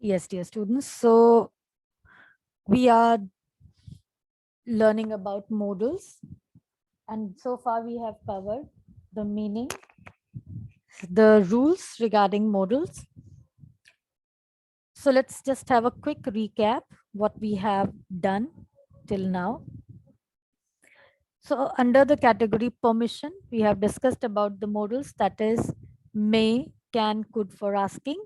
Yes, dear students. So we are learning about modals, and so far we have covered the meaning, the rules regarding modals. So let's just have a quick recap what we have done till now. So under the category permission, we have discussed about the modals, that is may, can, could for asking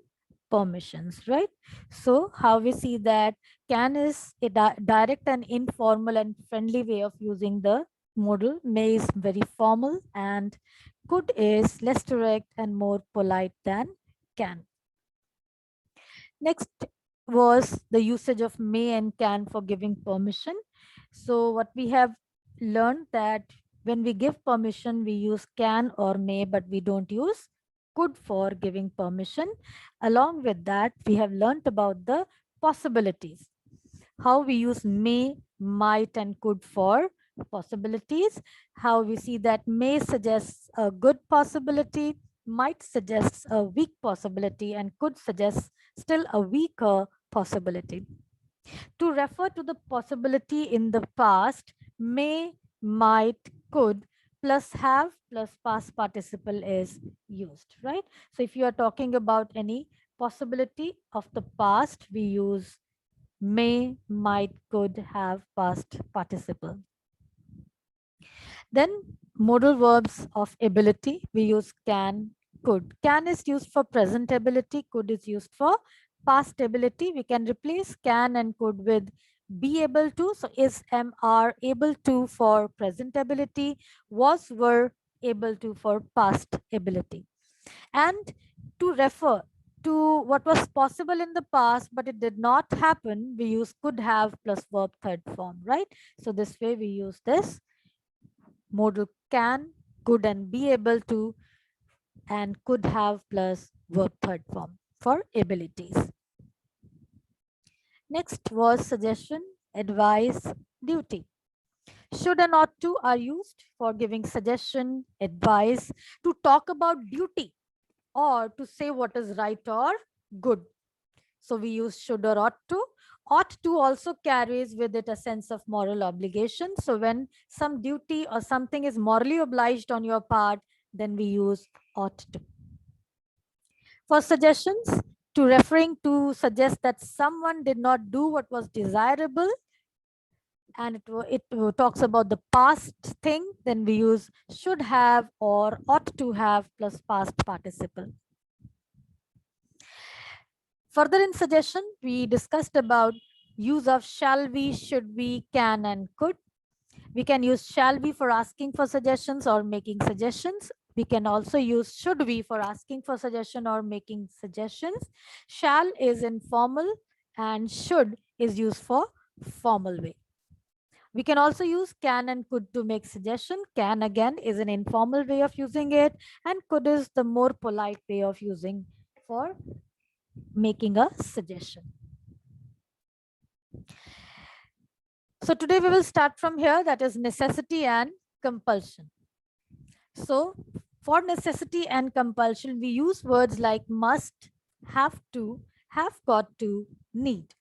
permissions, right? So how we see that can is a direct and informal and friendly way of using the modal. May is very formal and could is less direct and more polite than can. Next was the usage of may and can for giving permission. So what we have learned that when we give permission, we use can or may, but we don't use could for giving permission. Along with that, we have learned about the possibilities, how we use may, might, and could for possibilities, how we see that may suggests a good possibility, might suggests a weak possibility, and could suggest still a weaker possibility. To refer to the possibility in the past, may, might, could plus have plus past participle is used, right? So if you are talking about any possibility of the past, we use may, might, could, have, past participle. Then modal verbs of ability, we use can, could. Can is used for present ability, could is used for past ability. We can replace can and could with be able to. So is, am, are able to for present ability, was, were able to for past ability. And to refer to what was possible in the past but it did not happen, we use could have plus verb third form, right? So this way we use this modal can, could, and be able to, and could have plus verb third form for abilities. Next was suggestion, advice, duty. Should and ought to are used for giving suggestion, advice, to talk about duty, or to say what is right or good. So we use should or ought to. Ought to also carries with it a sense of moral obligation. So when some duty or something is morally obliged on your part, then we use ought to. For suggestions, to referring to suggest that someone did not do what was desirable, and it talks about the past thing, then we use should have or ought to have plus past participle. Further in suggestion, we discussed about use of shall we, should we, can, and could. We can use shall we for asking for suggestions or making suggestions. We can also use should we for asking for suggestion or making suggestions. Shall is informal and should is used for formal way. We can also use can and could to make suggestion. Can again is an informal way of using it, and could is the more polite way of using for making a suggestion. So today we will start from here, that is necessity and compulsion. So for necessity and compulsion, we use words like must, have to, have got to, need.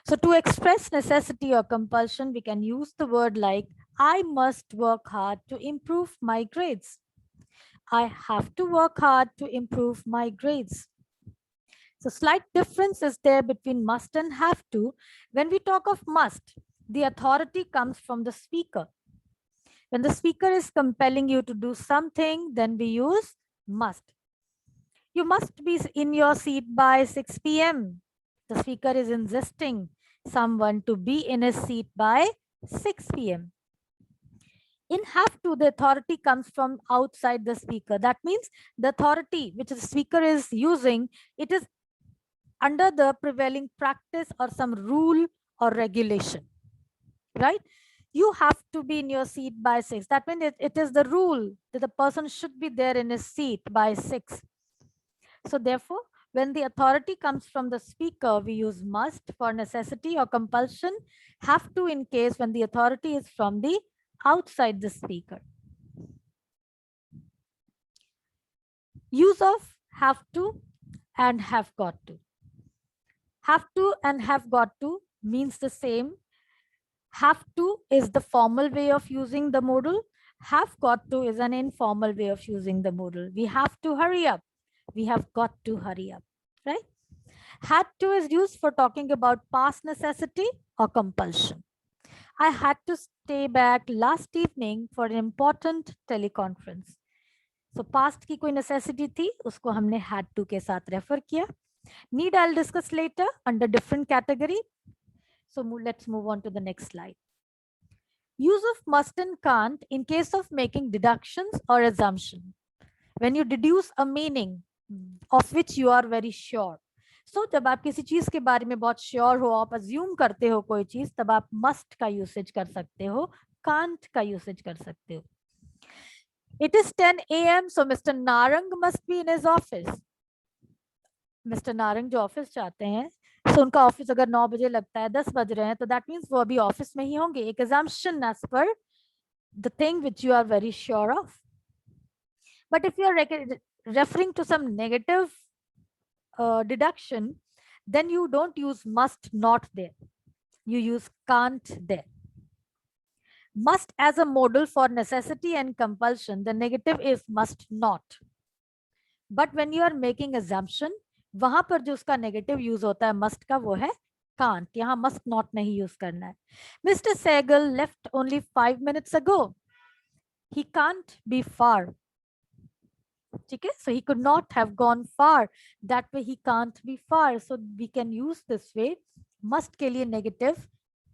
So to express necessity or compulsion, we can use the word like I must work hard to improve my grades. I have to work hard to improve my grades. So slight difference is there between must and have to. When we talk of must, the authority comes from the speaker. When the speaker is compelling you to do something, then we use must. You must be in your seat by 6 p.m. The speaker is insisting someone to be in his seat by 6 p.m. In have to, the authority comes from outside the speaker. That means the authority which the speaker is using, it is under the prevailing practice or some rule or regulation, right? You have to be in your seat by 6. That means it is the rule that the person should be there in his seat by 6. So therefore, when the authority comes from the speaker, we use must for necessity or compulsion, have to in case when the authority is from the outside the speaker. Use of have to and have got to. Have to and have got to means the same. Have to is the formal way of using the modal. Have got to is an informal way of using the modal. We have to hurry up. We have got to hurry up, right? Had to is used for talking about past necessity or compulsion. I had to stay back last evening for an important teleconference. So past की कोई necessity थी, उसको हमने had to के साथ refer किया. Need I'll discuss later under different category. So let's move on to the next slide. Use of must and can't in case of making deductions or assumption. When you deduce a meaning of which you are very sure. So जब आप किसी चीज के बारे में बहुत sure हो, आप अज्यूम करते हो कोई चीज, तब आप मस्ट का यूसेज कर सकते हो, कांट का यूसेज कर सकते हो. It is 10 a.m. so Mr. Narang must be in his office. Mr. Narang जो ऑफिस चाहते हैं, so उनका ऑफिस अगर 9 बजे लगता है, 10 बज रहे हैं, तो that means वो अभी ऑफिस में ही होंगे. एक assumption as per the thing which you are very sure of. But if you are referring to some negative deduction, then you don't use must not there. You use can't there. Must as a modal for necessity and compulsion, the negative is must not. But when you are making assumption, वहां पर जो उसका negative use होता है must का, वो है can't. यहाँ must not नहीं use करना है. Mr. Sehgal left only 5 minutes ago. He can't be far. Okay, so he could not have gone far. That way he can't be far. So we can use this way. Must के लिए negative,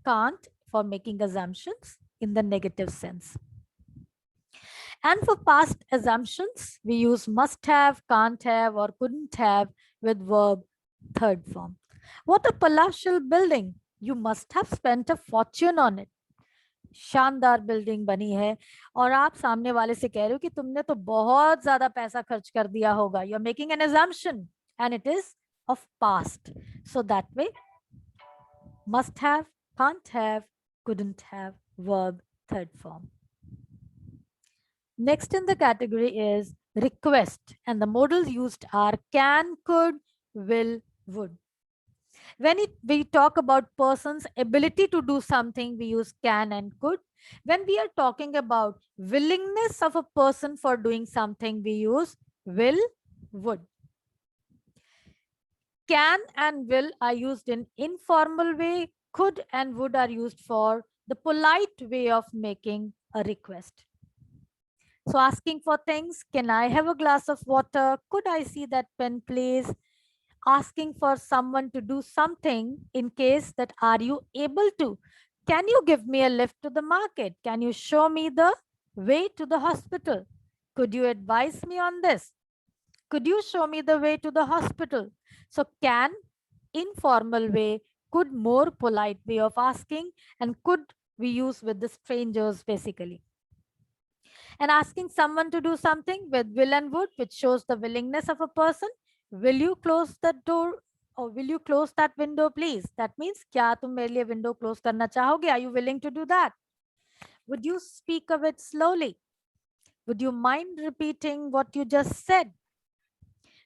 can't for making assumptions in the negative sense. And for past assumptions, we use must have, can't have, or couldn't have with verb third form. What a palatial building. You must have spent a fortune on it. शानदार building बनी है और आप सामने वाले से कह रहे हो कि तुमने तो बहुत ज्यादा पैसा खर्च कर दिया होगा. You are making an assumption and it is of past. So that way, must have, can't have, couldn't have, verb third form. Next in the category is request, and the modals used are can, could, will, would. When we talk about person's ability to do something, we use can and could. When we are talking about willingness of a person for doing something, we use will, would. Can and will are used in informal way. Could and would are used for the polite way of making a request. So asking for things, can I have a glass of water? Could I see that pen, please? Asking for someone to do something in case that are you able to? Can you give me a lift to the market? Can you show me the way to the hospital? Could you advise me on this? Could you show me the way to the hospital? So can, informal way, could, more polite way of asking, and could we use with the strangers basically. And asking someone to do something with will and would, which shows the willingness of a person. Will you close the door or will you close that window, please? That means, क्या तुम मेरे लिए window close करना चाहोगे? Are you willing to do that? Would you speak of it slowly? Would you mind repeating what you just said?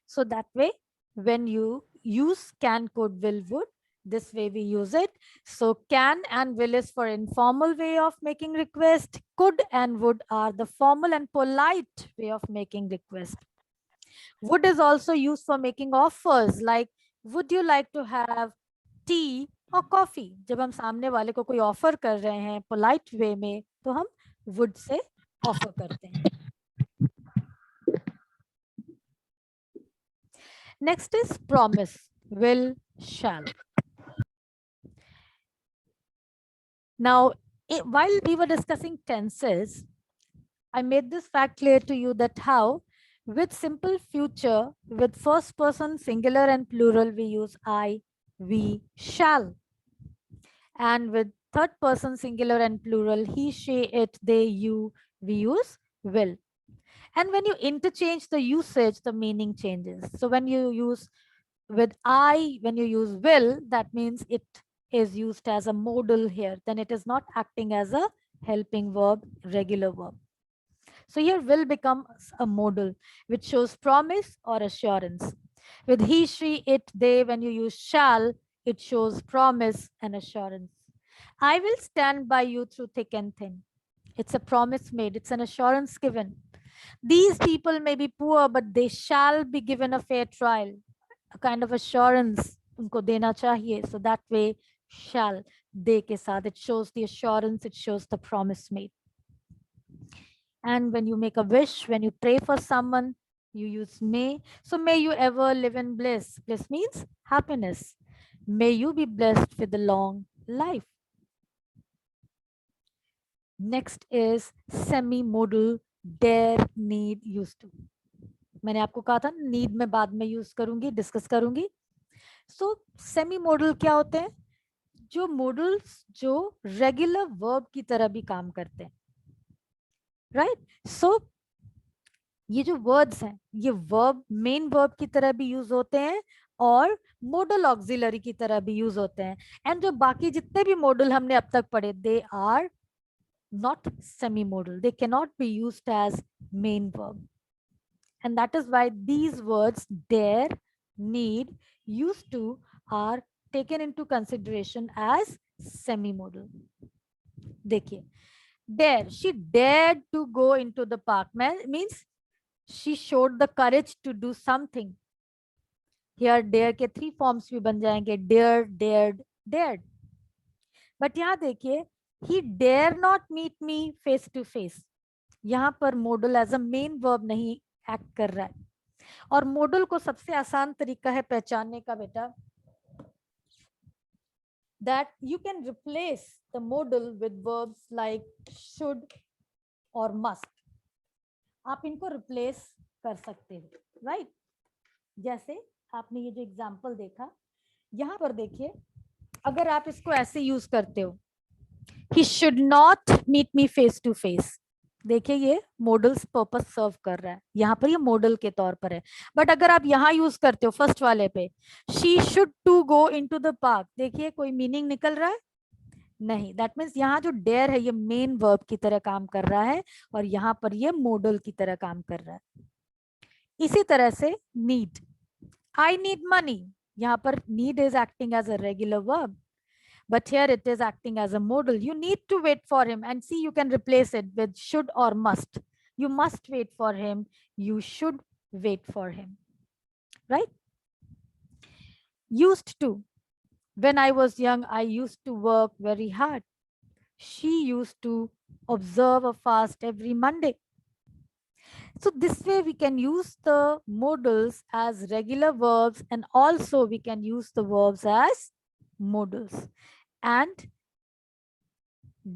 So that way, when you use can, could, will, would, this way we use it. So can and will is for informal way of making request. Could and would are the formal and polite way of making request. Would is also used for making offers, like would you like to have tea or coffee? जब हम सामने वाले को कोई offer कर रहे हैं polite way में, तो हम would से ऑफर करते हैं. Next is promise, will, shall. Now, while we were discussing tenses, I made this fact clear to you that how with simple future, with first person singular and plural, we use I, we, shall. And with third person singular and plural, he, she, it, they, you, we use will. And when you interchange the usage, the meaning changes. So when you use with I, when you use will, that means it is used as a modal here. Then it is not acting as a helping verb, regular verb. So here will becomes a modal, which shows promise or assurance. With he, she, it, they, when you use shall, It shows promise and assurance. I will stand by you through thick and thin. It's a promise made, it's an assurance given. These people may be poor, but they shall be given a fair trial. A kind of assurance उनको देना चाहिए. So that way, shall, de के साथ, it shows the assurance, it shows the promise made. And when you make a wish, when you pray for someone, you use may. So may you ever live in bliss. Bliss means happiness. May you be blessed with a long life. Next is semi-modal dare, need, used to. मैंने आपको कहा था need में बाद में use करूंगी, discuss करूंगी. सो semi model क्या होते हैं? जो मॉडल्स जो रेगुलर वर्ब की तरह भी काम करते हैं, राइट? सो ये जो वर्ड्स हैं, ये वर्ब, मेन वर्ब की तरह भी यूज होते हैं और मॉडल ऑक्सिलरी की तरह भी यूज होते हैं. एंड जो बाकी जितने भी मॉडल हमने अब तक पढ़े, they are not semi-modal. They cannot be used as main verb. And that is why these words dare, need, used to are taken into consideration as semi-modal. देखिए, dare, she dared to go into the park. Means she showed the courage to do something. Here dare के 3 forms भी बन जाएंगे, dare, dared, dared. But यहाँ देखिए, he dare not meet me face to face. यहाँ पर model as a main verb नहीं act कर रहा है. और मॉडल को सबसे आसान तरीका है पहचानने का बेटा, that you can replace the modal with verbs like should or must. आप इनको रिप्लेस कर सकते हो, राइट? जैसे आपने ये जो एग्जांपल देखा, यहाँ पर देखिए, अगर आप इसको ऐसे यूज करते हो, he should not meet me face to face. देखिए ये मॉडल्स पर्पस सर्व कर रहा है, यहाँ पर ये मॉडल के तौर पर है. बट अगर आप यहाँ यूज करते हो फर्स्ट वाले पे, she should to go into the park, देखिए कोई मीनिंग निकल रहा है? नहीं. दैट मीन्स यहाँ जो डेयर है ये मेन वर्ब की तरह काम कर रहा है और यहाँ पर ये मॉडल की तरह काम कर रहा है. इसी तरह से नीड, I need money, यहाँ पर need is acting as a regular verb, but here it is acting as a modal. You need to wait for him, and see, you can replace it with should or must. You must wait for him, you should wait for him, right? Used to, when I was young, I used to work very hard. She used to observe a fast every Monday. So this way we can use the modals as regular verbs, and also we can use the verbs as modals. And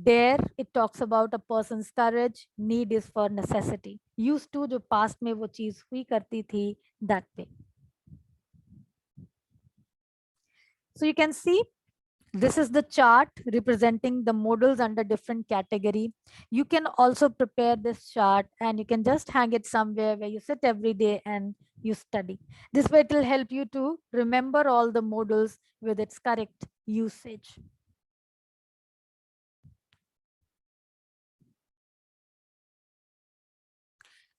dare, it talks about a person's courage. Need is for necessity. Used to, जो past में वो चीज हुई करती थी, that way. So you can see, this is the chart representing the modals under different category. You can also prepare this chart and you can just hang it somewhere where you sit every day and you study. This way it will help you to remember all the modals with its correct usage.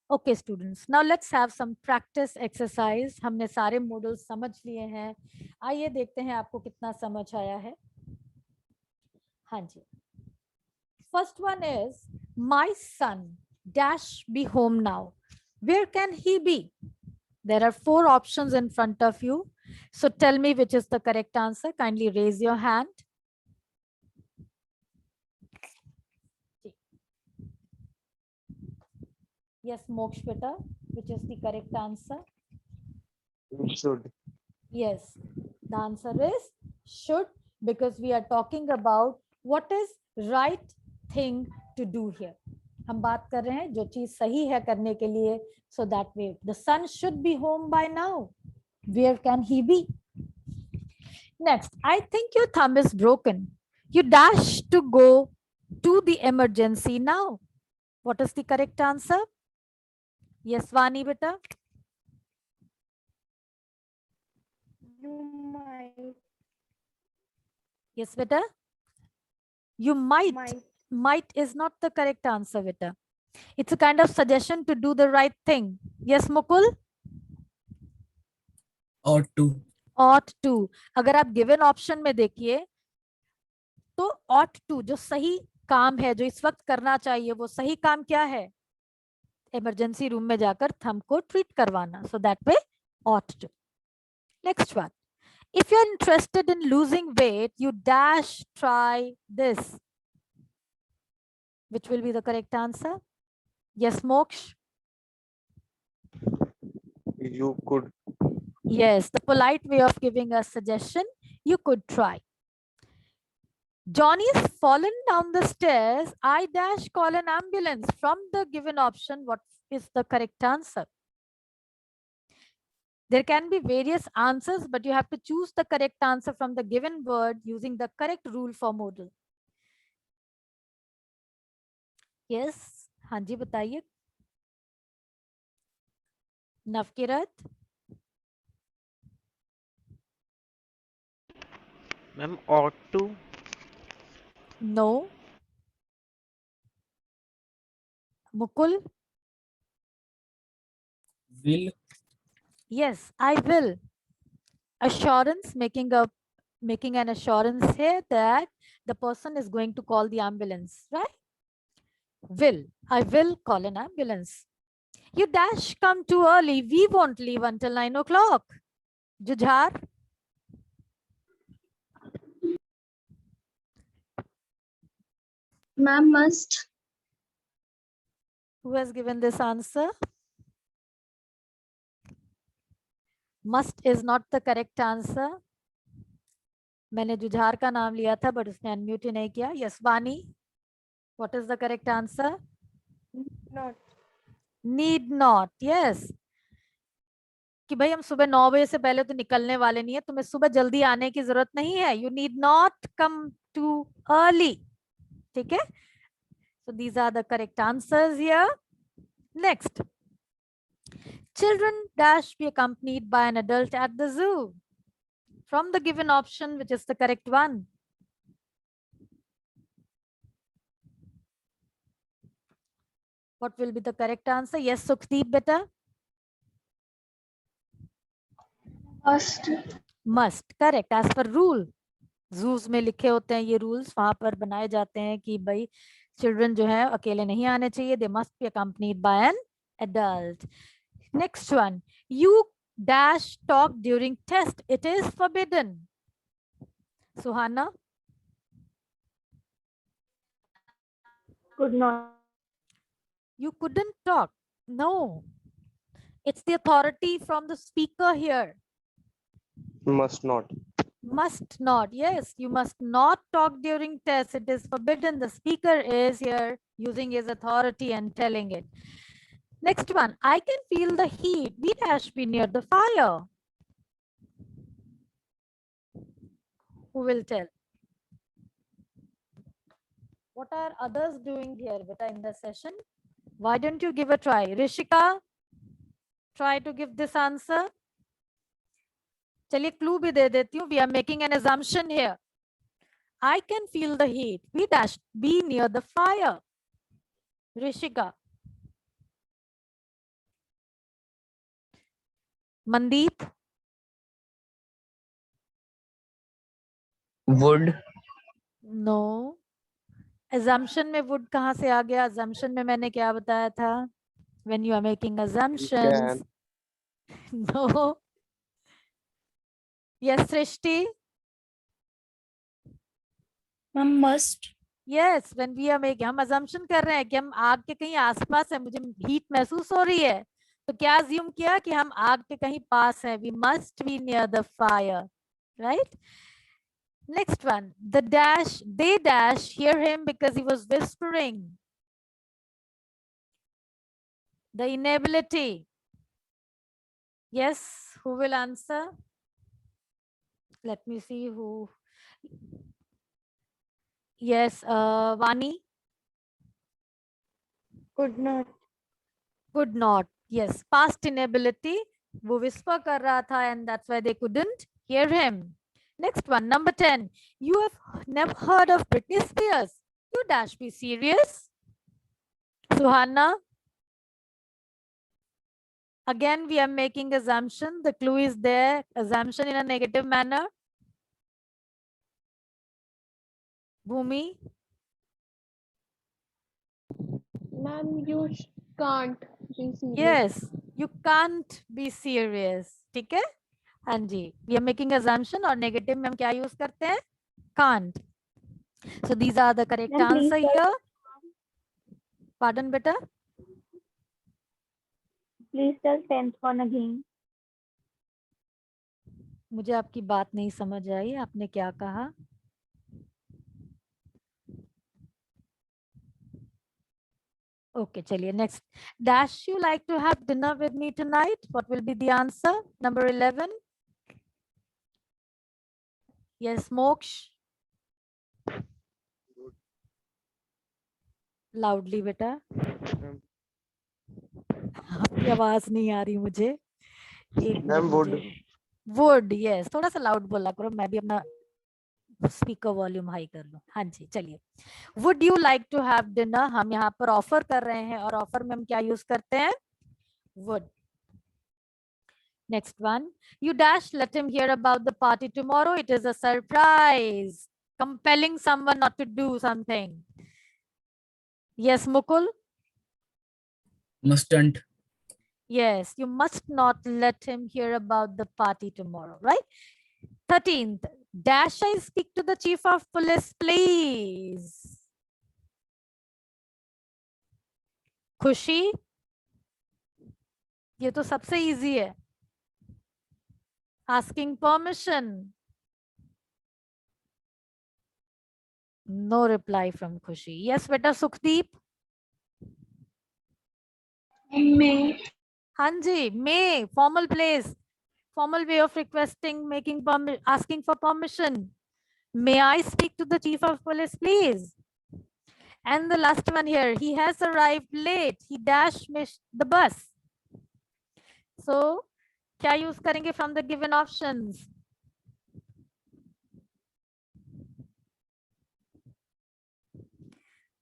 Okay students, now let's have some practice exercise. हमने सारे modals समझ लिए हैं. आइए देखते हैं आपको कितना समझ आया है. हाँ जी. First one is, my son dash be home now. Where can he be? There are 4 options in front of you. So tell me which is the correct answer. Kindly raise your hand. Yes, Moksh beta, which is the correct answer? Should. Yes, the answer is should, because we are talking about what is right thing to do here. हम बात कर रहे हैं जो चीज सही है करने के लिए. So that way, the son should be home by now. Where can he be? Next, I think your thumb is broken. You dash to go to the emergency now. What is the correct answer? Yes, Vani beta. You might. Yes, beta. You might. Might is not the correct answer, beta. It's a kind of suggestion to do the right thing. Yes, Mukul? Ought to. ought to. अगर आप given option में देखिए तो ought to जो सही काम है, जो इस वक्त करना चाहिए, वो सही काम क्या है? इमरजेंसी रूम में जाकर थंब को ट्रीट करवाना. So that way ought to. Next one. If you're interested in losing weight, you dash try this. Which will be the correct answer? Yes, Moksh. You could. Yes, the polite way of giving a suggestion. You could try. Johnny has fallen down the stairs. I dash call an ambulance. From the given option, what is the correct answer? There can be various answers, but you have to choose the correct answer from the given word using the correct rule for modal. Yes, हाँ जी बताइए. नवकिरत. Ma'am, ought to. No. Mukul. Will. Yes, I will. Assurance, making an assurance here that the person is going to call the ambulance, right? Will. I will call an ambulance. You dash come too early. We won't leave until 9 o'clock. Jujhar. Ma'am, must. Who has given this answer? Must is not the correct answer. मैंने जुझार का नाम लिया था but उसने unmute ही नहीं किया. Yes, Vani. What is the correct answer? Not. Need not. Yes. कि भाई हम सुबह 9 बजे से पहले तो निकलने वाले नहीं है, तुम्हें सुबह जल्दी आने की जरूरत नहीं है. You need not come too early. ठीक है? So these are the correct answers here. Next. Children dash be accompanied by an adult at the zoo. From the given option, which is the correct one? What will be the correct answer? Yes, Sukhdeep, beta. Must. Must. Correct. As per rule. Zoos में लिखे होते हैं ये rules, वहां पर बनाए जाते हैं कि भाई children जो है अकेले नहीं आने चाहिए. They must be accompanied by an adult. Next one. You dash talk during test. It is forbidden. Suhana. Could not. You couldn't talk. No. It's the authority from the speaker here. Must not. Must not. Yes, you must not talk during test. It is forbidden. The speaker is here using his authority and telling it. Next one. I can feel the heat. We dash be near the fire. Who will tell? What are others doing here, beta, in the session? Why don't you give a try? Rishika, try to give this answer. चलिए clue भी दे देती हूँ. We are making an assumption here. I can feel the heat. We dash be near the fire. Rishika. Mandeep. Would. No. Assumption में would कहाँ से आ गया? Assumption में मैंने क्या बताया था? When you are making assumptions. No. Yes, Srishti. Ma'am, must. Yes, when we are making, हम assumption कर रहे हैं कि हम आग के कहीं आसपास है, मुझे heat महसूस हो रही है, तो क्या assume किया कि हम आग के कहीं पास हैं. We must be near the fire, right? Next one, the dash, they dash hear him because he was whispering. The inability. Yes, who will answer? Let me see who. Yes, Vani. Could not. Could not. Yes, past inability. वो whisper कर रहा था and that's why they couldn't hear him. Next one, number 10. You have never heard of Britney Spears. You dash be serious. Suhana. Again, we are making assumption. The clue is there. Assumption in a negative manner. Bhumi. Ma'am, you can't be serious. Yes, you can't be serious. ठीक है? हाँ जी. We are making assumption और negative में हम क्या use करते हैं? Can't. So these are the correct Ma'am, please answer tell- here. Pardon, beta? Please tell 10th one again. मुझे आपकी बात नहीं समझ आई. आपने क्या कहा? Okay, chaliye next. Dash you like to have dinner with me tonight? What will be the answer? Number 11. Yes, Moksh. Loudly, beta. आपकी आवाज नहीं आ रही मुझे. एक Ma'am, मिनट would. मुझे. Would, yes. थोड़ा सा लाउड बोला करो. मैं भी अपना स्पीकर वॉल्यूम हाई कर लूं. हाँ जी, चलिए. Would you like to have dinner? हम यहाँ पर ऑफर कर रहे हैं और ऑफर में हम क्या यूज करते हैं? Would. Next one. You dash let him hear about the party tomorrow. It is a surprise. Compelling someone not to do something. Yes, Mukul? Mustn't. Yes, you must not let him hear about the party tomorrow, right? 13th. Dash I speak to the chief of police, please. खुशी? ये तो सबसे easy है. Asking permission. No reply from Khushi. Yes, beta Sukhdeep. May. Hanji, may, formal place, formal way of requesting, asking for permission. May I speak to the chief of police, please? And the last one here, he has arrived late. He missed the bus. So, क्या use करेंगे from the given options?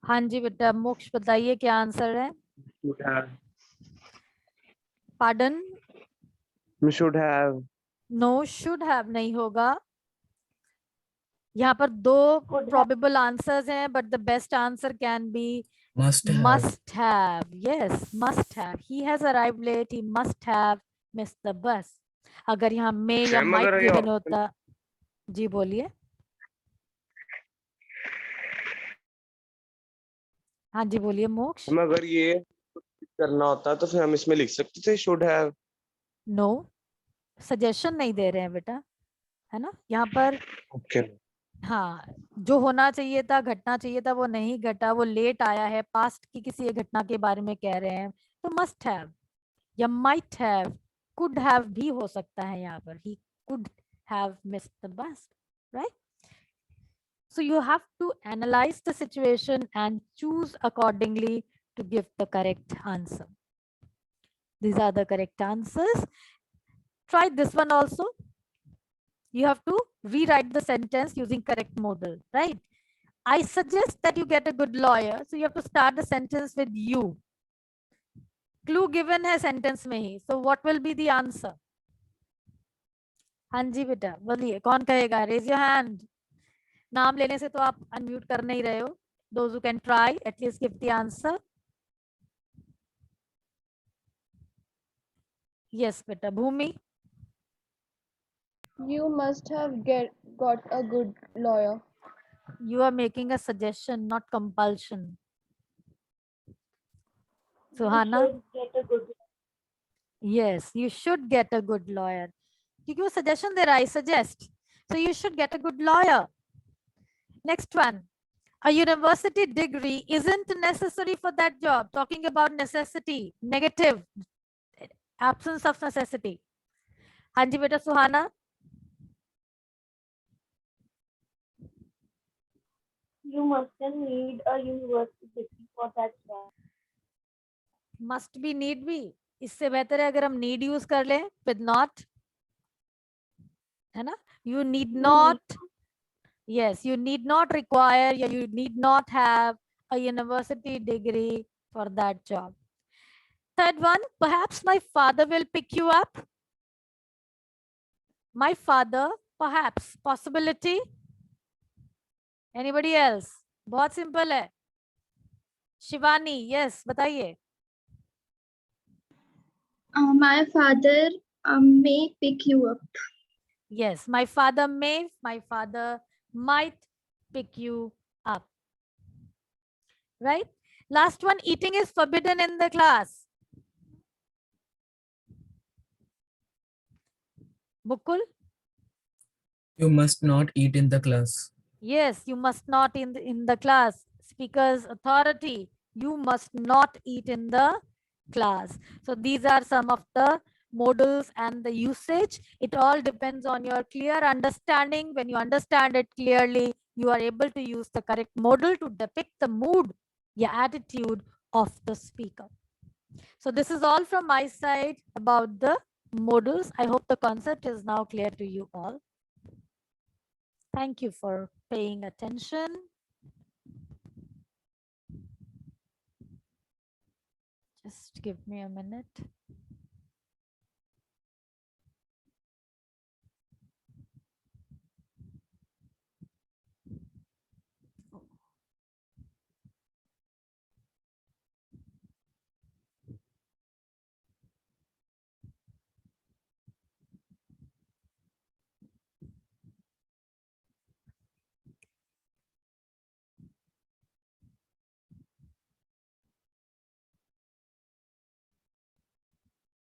हाँ जी बेटा, मोक्ष बताइए क्या answer है? Should have. Pardon? We should have. No, should have नहीं होगा. यहाँ पर दो Could have. probable answers हैं, but the best answer can be Must have. must have. Yes, must have. He has arrived late. He must have missed the bus. अगर यहाँ may या Ma'am, might अगर ये given option- होता, जी बोलिए. हाँ जी बोलिए मोक्ष. हम अगर ये करना होता तो फिर हम इसमें लिख सकते थे should have. नो, सजेशन नहीं दे रहे हैं बेटा, है ना. यहाँ पर Okay. हाँ, जो होना चाहिए था, घटना चाहिए था, वो नहीं घटा, वो लेट आया है, पास्ट की किसी एक घटना के बारे में कह रहे हैं, तो मस्ट हैव या माइट हैव, कुड हैव भी हो सकता है यहाँ पर. He could have missed the bus, right? So you have to analyze the situation and choose accordingly to give the correct answer. These are the correct answers. Try this one also. You have to rewrite the sentence using correct modal, right? I suggest that you get a good lawyer. So you have to start the sentence with you. Clue given है sentence में ही. So what will be the answer? हाँ जी बेटा बोलिए, कौन कहेगा? Raise your hand. नाम लेने से तो आप अनम्यूट कर नहीं रहे हो. Those who can try, at least give the answer. Yes, beta. Bhumi. You must have got a good lawyer. You are making a suggestion, not compulsion. Suhana. You should get a good. Yes, you should get a good lawyer. क्योंकि वो suggestion दे रहा है, I suggest. So you should get a good lawyer. Next one. A university degree isn't necessary for that job. Talking about necessity, negative, absence of necessity. हाँ जी बेटा सुहाना. You mustn't need a university degree for that job. Must be, need be. इससे बेहतर है अगर हम need use कर लें with not, है ना? You need not. Yes, you need not require, you need not have a university degree for that job. Third one, perhaps my father will pick you up. My father, perhaps, possibility. Anybody else? बहुत simple है. Shivani, yes, बताइए. My father may pick you up. Yes, my father might pick you up. Right? Last one, eating is forbidden in the class. Mukul? You must not eat in the class. Yes, you must not in the class. Speaker's authority. You must not eat in the class. So these are some of the modals and the usage. It all depends on your clear understanding. When you understand it clearly, you are able to use the correct modal to depict the mood, the attitude of the speaker. So this is all from my side about the modals. I hope the concept is now clear to you all. Thank you for paying attention. Just give me a minute.